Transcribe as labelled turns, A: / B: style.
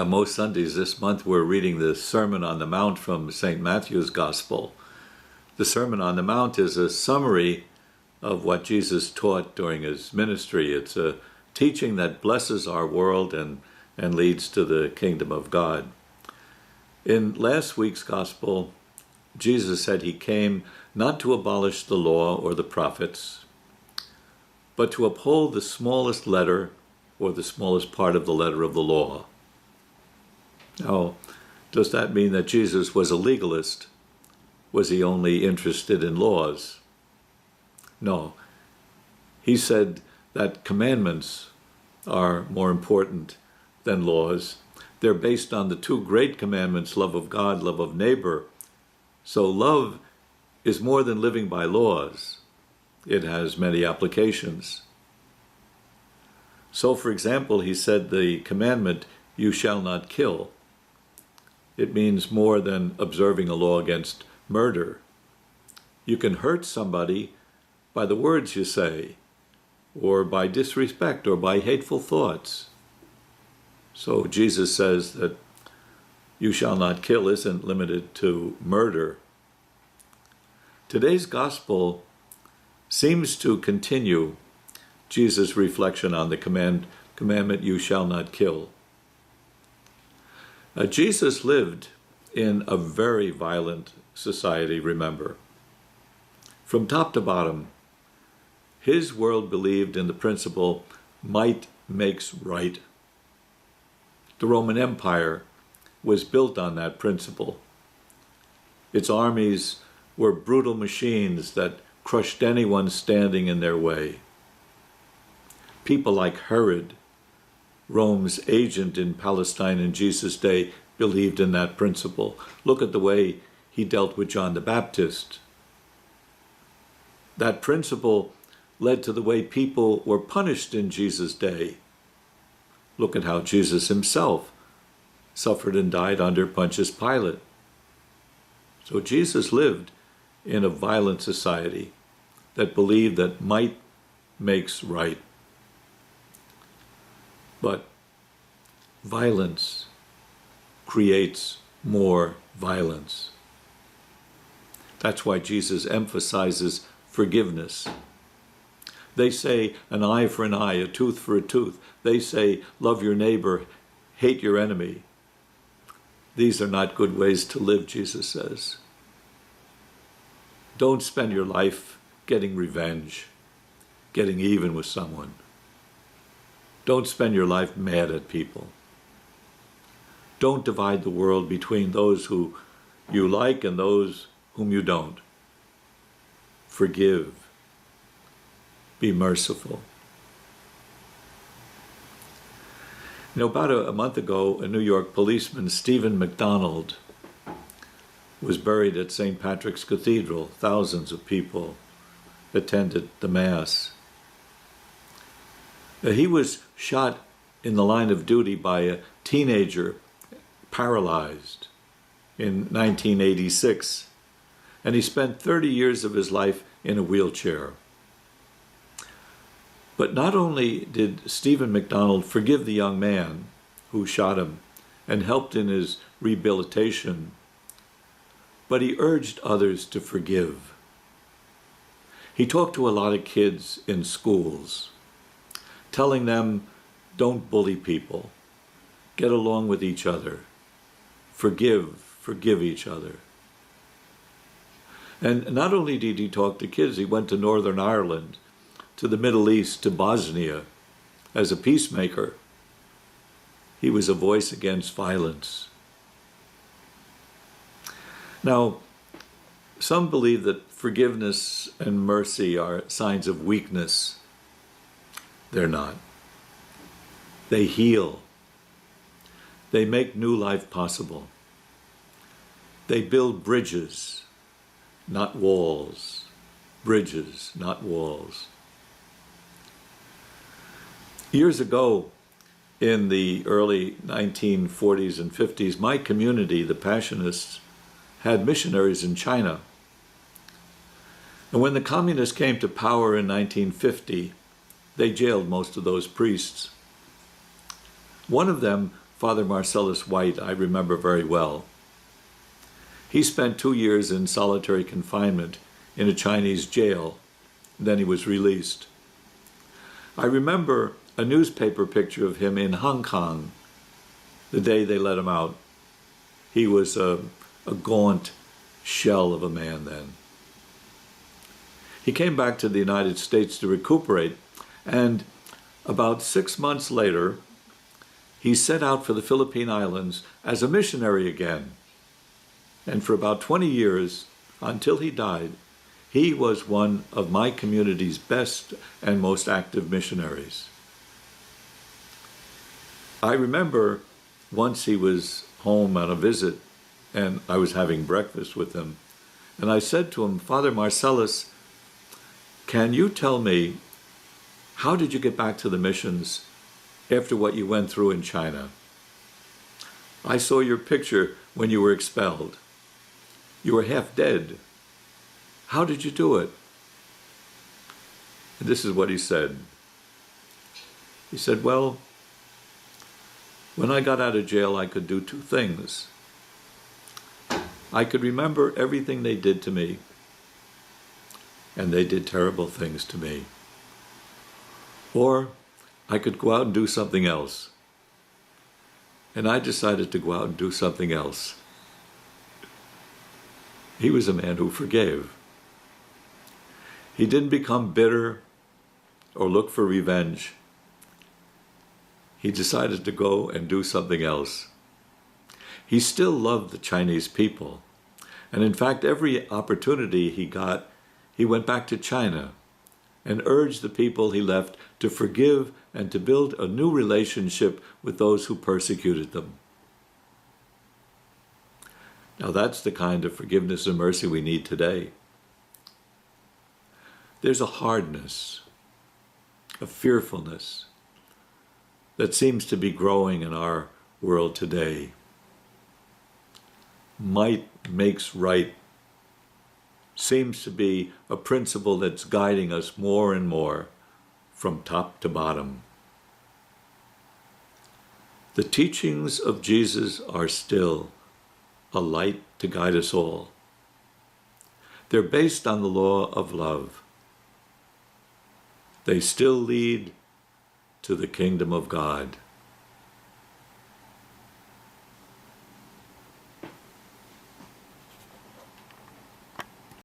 A: Most Sundays this month we're reading the Sermon on the Mount from St. Matthew's Gospel. The Sermon on the Mount is a summary of what Jesus taught during his ministry. It's a teaching that blesses our world and leads to the kingdom of God. In last week's Gospel, Jesus said he came not to abolish the law or the prophets, but to uphold the smallest letter or the smallest part of the letter of the law. Now, does that mean that Jesus was a legalist? Was he only interested in laws? No. He said that commandments are more important than laws. They're based on the two great commandments, love of God, love of neighbor. So love is more than living by laws. It has many applications. So, for example, he said the commandment, "You shall not kill." It means more than observing a law against murder. You can hurt somebody by the words you say, or by disrespect, or by hateful thoughts. So Jesus says that you shall not kill isn't limited to murder. Today's gospel seems to continue Jesus' reflection on the commandment, you shall not kill. Jesus lived in a very violent society, remember. From top to bottom, his world believed in the principle, might makes right. The Roman Empire was built on that principle. Its armies were brutal machines that crushed anyone standing in their way. People like Herod, Rome's agent in Palestine in Jesus' day, believed in that principle. Look at the way he dealt with John the Baptist. That principle led to the way people were punished in Jesus' day. Look at how Jesus himself suffered and died under Pontius Pilate. So Jesus lived in a violent society that believed that might makes right. But violence creates more violence. That's why Jesus emphasizes forgiveness. They say an eye for an eye, a tooth for a tooth. They say love your neighbor, hate your enemy. These are not good ways to live, Jesus says. Don't spend your life getting revenge, getting even with someone. Don't spend your life mad at people. Don't divide the world between those who you like and those whom you don't. Forgive. Be merciful. You know, about a month ago, a New York policeman, Stephen McDonald, was buried at St. Patrick's Cathedral. Thousands of people attended the Mass. He was shot in the line of duty by a teenager, paralyzed, in 1986. And he spent 30 years of his life in a wheelchair. But not only did Stephen McDonald forgive the young man who shot him and helped in his rehabilitation, but he urged others to forgive. He talked to a lot of kids in schools, telling them, don't bully people, get along with each other, forgive each other. And not only did he talk to kids, he went to Northern Ireland, to the Middle East, to Bosnia, as a peacemaker. He was a voice against violence. Now, some believe that forgiveness and mercy are signs of weakness. They're not. They heal. They make new life possible. They build bridges, not walls. Bridges, not walls. Years ago, in the early 1940s and 50s, my community, the Passionists, had missionaries in China. And when the communists came to power in 1950, they jailed most of those priests. One of them Father Marcellus White, I remember very well. He spent 2 years in solitary confinement in a Chinese jail. Then he was released. I remember a newspaper picture of him in Hong Kong the day they let him out. He was a gaunt shell of a man then. He came back to the United States to recuperate, and about 6 months later, he set out for the Philippine Islands as a missionary again. And for about 20 years, until he died, he was one of my community's best and most active missionaries. I remember once he was home on a visit, and I was having breakfast with him, and I said to him, Father Marcellus, can you tell me, how did you get back to the missions after what you went through in China? I saw your picture when you were expelled. You were half dead. How did you do it? And this is what he said. He said, well, when I got out of jail, I could do 2 things. I could remember everything they did to me, and they did terrible things to me. Or I could go out and do something else. And I decided to go out and do something else. He was a man who forgave. He didn't become bitter or look for revenge. He decided to go and do something else. He still loved the Chinese people. And in fact, every opportunity he got, he went back to China and urged the people he left to forgive and to build a new relationship with those who persecuted them. Now that's the kind of forgiveness and mercy we need today. There's a hardness, a fearfulness that seems to be growing in our world today. Might makes right seems to be a principle that's guiding us more and more from top to bottom. The teachings of Jesus are still a light to guide us all. They're based on the law of love. They still lead to the kingdom of God.